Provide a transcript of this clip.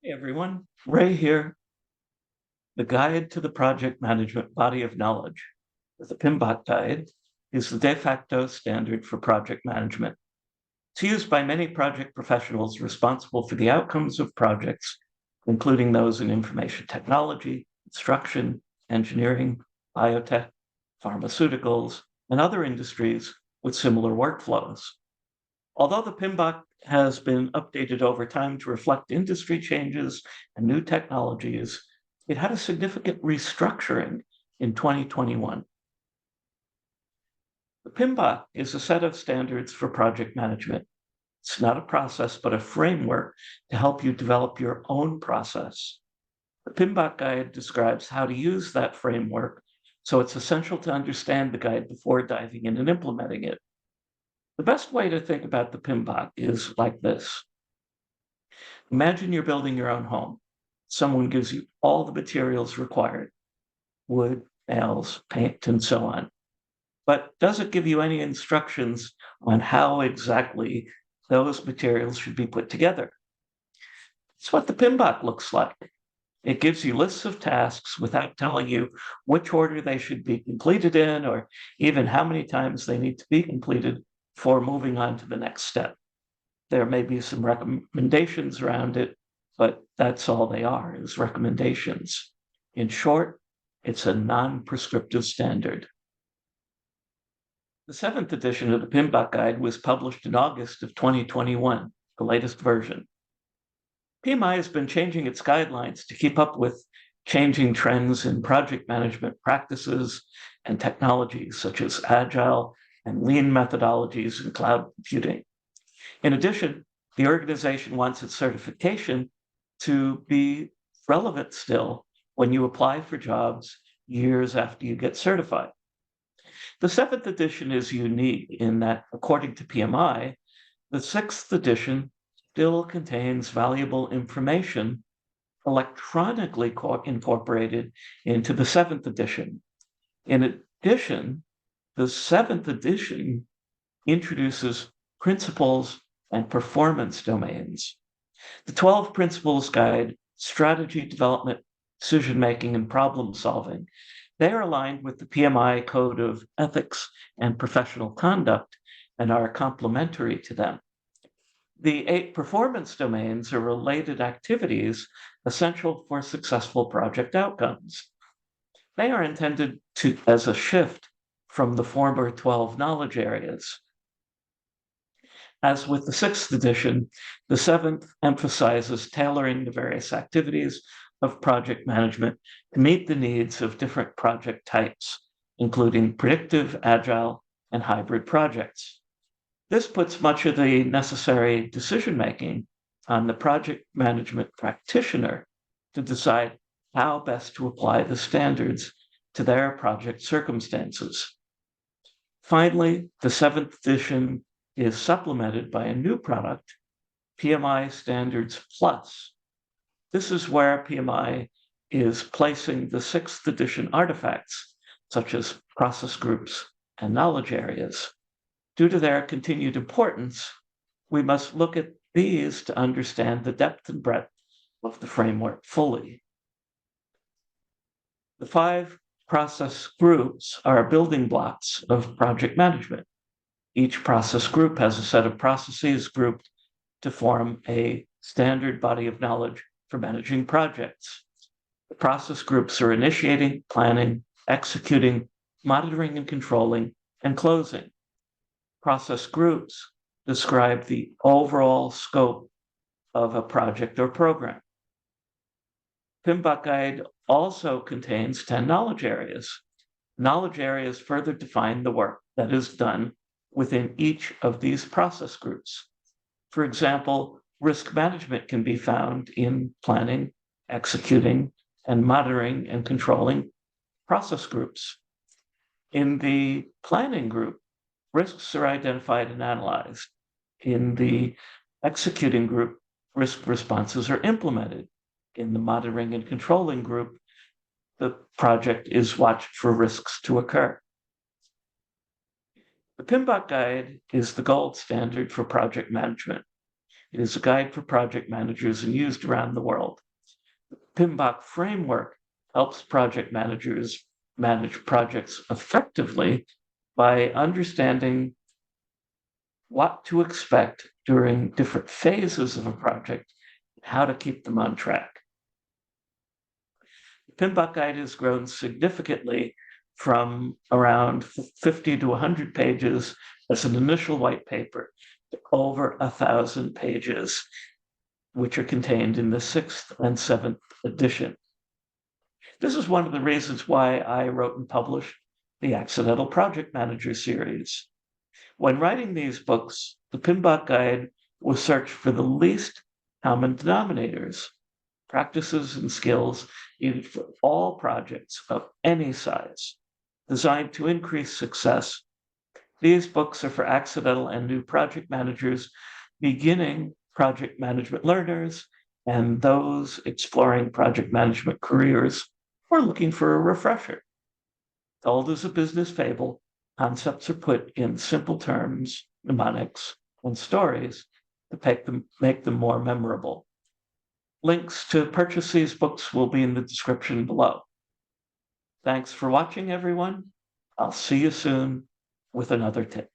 Hey everyone, Ray here. The Guide to the Project Management Body of Knowledge, the PMBOK Guide, is the de facto standard for project management. It's used by many project professionals responsible for the outcomes of projects, including those in information technology, construction, engineering, biotech, pharmaceuticals, and other industries with similar workflows. Although the PMBOK has been updated over time to reflect industry changes and new technologies, it had a significant restructuring in 2021. The PMBOK is a set of standards for project management. It's not a process, but a framework to help you develop your own process. The PMBOK guide describes how to use that framework, so it's essential to understand the guide before diving in and implementing it. The best way to think about the PMBOK is like this. Imagine you're building your own home. Someone gives you all the materials required, wood, nails, paint, and so on, but doesn't give you any instructions on how exactly those materials should be put together. It's what the PMBOK looks like. It gives you lists of tasks without telling you which order they should be completed in or even how many times they need to be completed before moving on to the next step. There may be some recommendations around it, but that's all they are, is recommendations. In short, it's a non-prescriptive standard. The 7th edition of the PMBOK Guide was published in August of 2021, the latest version. PMI has been changing its guidelines to keep up with changing trends in project management practices and technologies such as agile and lean methodologies and cloud computing. In addition, the organization wants its certification to be relevant still when you apply for jobs years after you get certified. The 7th edition is unique in that, according to PMI, the 6th edition still contains valuable information electronically incorporated into the 7th edition. In addition, the 7th edition introduces principles and performance domains. The 12 Principles Guide, strategy development, decision making, and problem solving, they are aligned with the PMI Code of Ethics and Professional Conduct and are complementary to them. The 8 performance domains are related activities essential for successful project outcomes. They are intended as a shift from the former 12 knowledge areas. As with the 6th edition, the 7th emphasizes tailoring the various activities of project management to meet the needs of different project types, including predictive, agile, and hybrid projects. This puts much of the necessary decision-making on the project management practitioner to decide how best to apply the standards to their project circumstances. Finally, the 7th edition is supplemented by a new product, PMI Standards Plus. This is where PMI is placing the 6th edition artifacts, such as process groups and knowledge areas. Due to their continued importance, we must look at these to understand the depth and breadth of the framework fully. The 5 process groups are building blocks of project management. Each process group has a set of processes grouped to form a standard body of knowledge for managing projects. The process groups are initiating, planning, executing, monitoring and controlling, and closing. Process groups describe the overall scope of a project or program. PMBOK Guide also contains 10 knowledge areas. Knowledge areas further define the work that is done within each of these process groups. For example, risk management can be found in planning, executing, and monitoring and controlling process groups. In the planning group, risks are identified and analyzed. In the executing group, risk responses are implemented. In the monitoring and controlling group, the project is watched for risks to occur. The PMBOK Guide is the gold standard for project management. It is a guide for project managers and used around the world. The PMBOK framework helps project managers manage projects effectively by understanding what to expect during different phases of a project, and how to keep them on track. The PMBOK guide has grown significantly from around 50 to 100 pages as an initial white paper to over 1,000 pages, which are contained in the 6th and 7th edition. This is one of the reasons why I wrote and published the Accidental Project Manager series. When writing these books, the PMBOK guide was searched for the least common denominators, practices and skills needed for all projects of any size, designed to increase success. These books are for accidental and new project managers, beginning project management learners, and those exploring project management careers or looking for a refresher. Told as a business fable, concepts are put in simple terms, mnemonics, and stories to make them more memorable. Links to purchase these books will be in the description below. Thanks for watching, everyone. I'll see you soon with another tip.